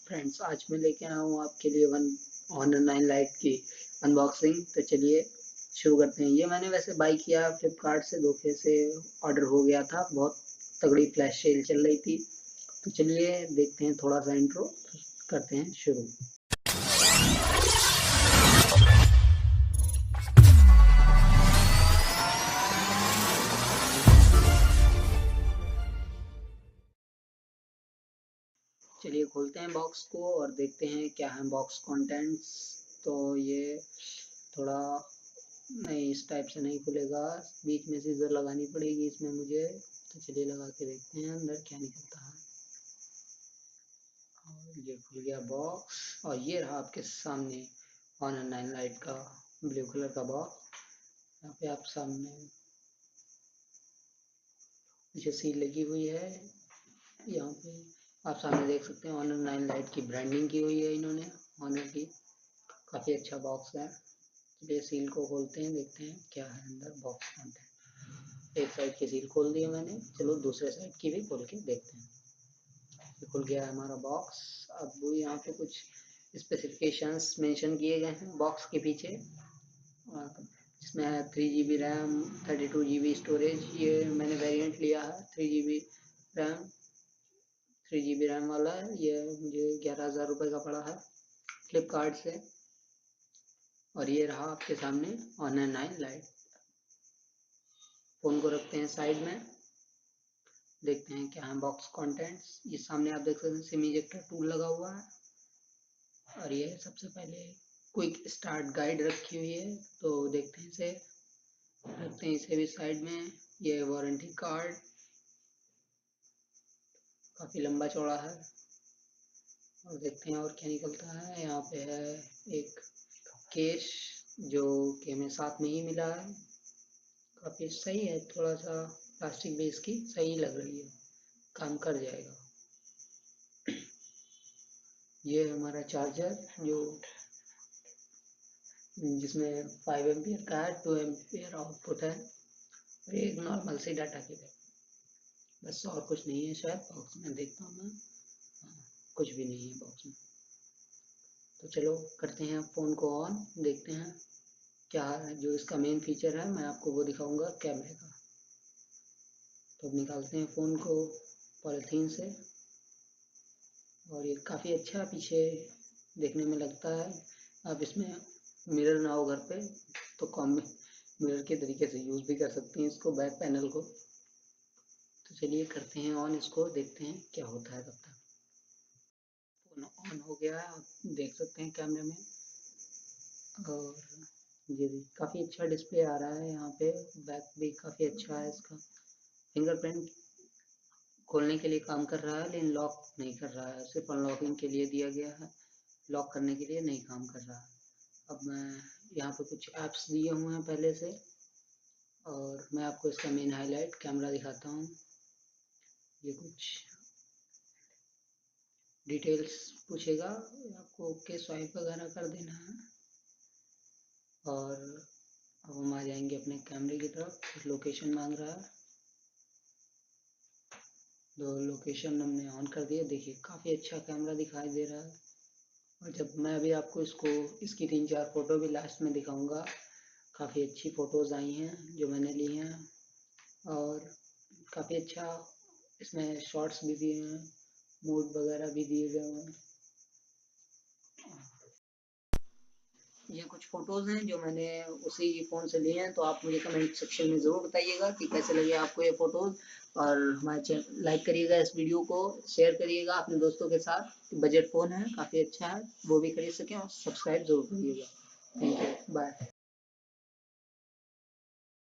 Friends, आज मैं लेके आया हूँ आपके लिए Honor 9 Lite की अनबॉक्सिंग। तो चलिए शुरू करते हैं। ये मैंने वैसे बाई किया फ्लिपकार्ट से, धोखे से ऑर्डर हो गया था। बहुत तगड़ी फ्लैश सेल चल रही थी। तो चलिए देखते हैं, थोड़ा सा इंट्रो करते हैं शुरू। चलिए खोलते हैं बॉक्स को और देखते हैं क्या है बॉक्स कंटेंट्स। तो ये थोड़ा नहीं, इस टाइप से नहीं खुलेगा, बीच में सीजर लगानी पड़ेगी इसमें मुझे। तो चलिए लगा के देखते हैं अंदर क्या निकलता है। और ये खुल गया बॉक्स और ये रहा आपके सामने Honor 9 Lite का ब्लू कलर का बॉक्स। यहाँ पे आप सामने पीछे सील लगी हुई है। यहाँ पे आप सामने देख सकते हैं Honor 9 Lite की ब्रांडिंग की हुई है इन्होंने, Honor की। काफ़ी अच्छा बॉक्स है। चलिए सील को खोलते हैं, देखते हैं क्या है अंदर बॉक्स कंटेंट। एक साइड की सील खोल दी है मैंने, चलो दूसरे साइड की भी खोल के देखते हैं। ये खुल गया है हमारा बॉक्स। अब यहाँ पे कुछ स्पेसिफिकेशंस मेंशन किए गए हैं बॉक्स के पीछे, जिसमें है 3GB रैम, 32GB स्टोरेज। ये मैंने वेरिएंट लिया है 3GB रैम, 3GB रैम वाला है। ये मुझे 11,000 रुपये का पड़ा है फ्लिपकार्ट से। और ये रहा आपके सामने Honor 9 Lite। फ़ोन को रखते हैं साइड में, देखते हैं क्या है बॉक्स कंटेंट्स। ये सामने आप देख सकते हैं सिम इजेक्टर टूल लगा हुआ है। और ये सबसे पहले क्विक स्टार्ट गाइड रखी हुई है, तो देखते हैं इसे, रखते हैं इसे भी साइड में। ये वारंटी कार्ड काफ़ी लंबा चौड़ा है। और देखते हैं और क्या निकलता है। यहाँ पे है एक केस जो कि हमें साथ में ही मिला है। काफ़ी सही है, थोड़ा सा प्लास्टिक भी इसकी सही लग रही है, काम कर जाएगा। ये हमारा चार्जर जो जिसमें 5 एम्पियर का है, 2 एम्पियर आउटपुट है। और एक नॉर्मल सी डाटा केबल, बस और कुछ नहीं है शायद बॉक्स में। देखता हूँ मैं, हाँ, कुछ भी नहीं है बॉक्स में। तो चलो करते हैं फ़ोन को ऑन, देखते हैं क्या है। जो इसका मेन फीचर है मैं आपको वो दिखाऊंगा, कैमरे का। तो अब निकालते हैं फ़ोन को पॉलीथीन से। और ये काफ़ी अच्छा पीछे देखने में लगता है। अब इसमें मिरर ना हो घर पे तो कॉम मिरर के तरीके से यूज़ भी कर सकते हैं इसको, बैक पैनल को। तो चलिए करते हैं ऑन इसको, देखते हैं क्या होता है। तब तक फ़ोन ऑन हो गया है, आप देख सकते हैं कैमरे में। और ये भी काफ़ी अच्छा डिस्प्ले आ रहा है यहाँ पे। बैक भी काफ़ी अच्छा है इसका। फिंगरप्रिंट खोलने के लिए काम कर रहा है, लेकिन लॉक नहीं कर रहा है, सिर्फ अनलॉकिंग के लिए दिया गया है, लॉक करने के लिए नहीं काम कर रहा है। अब मैं यहाँ पे कुछ ऐप्स दिए हुए हैं पहले से, और मैं आपको इसका मेन हाईलाइट कैमरा दिखाता हूँ। ये कुछ डिटेल्स पूछेगा आपको, ओके स्वाइप वगैरह कर देना है। और अब हम आ जाएंगे अपने कैमरे की तरफ। लोकेशन मांग रहा है, तो लोकेशन हमने ऑन कर दिया। देखिए काफ़ी अच्छा कैमरा दिखाई दे रहा है। और जब मैं अभी आपको इसकी 3-4 फ़ोटो भी लास्ट में दिखाऊंगा। काफ़ी अच्छी फ़ोटोज़ आई हैं जो मैंने ली हैं, और काफ़ी अच्छा इसमें शॉट्स भी दिए हैं, मूड वगैरह भी दिए गए हैं। ये कुछ फ़ोटोज़ हैं जो मैंने उसी फ़ोन से लिए हैं। तो आप मुझे कमेंट सेक्शन में ज़रूर बताइएगा कि कैसे लगे आपको ये फ़ोटोज़। और हमारे चैनल लाइक करिएगा, इस वीडियो को शेयर करिएगा अपने दोस्तों के साथ। बजट फ़ोन है, काफ़ी अच्छा है, वो भी खरीद सकें। और सब्सक्राइब ज़रूर करिएगा। Thank you, bye.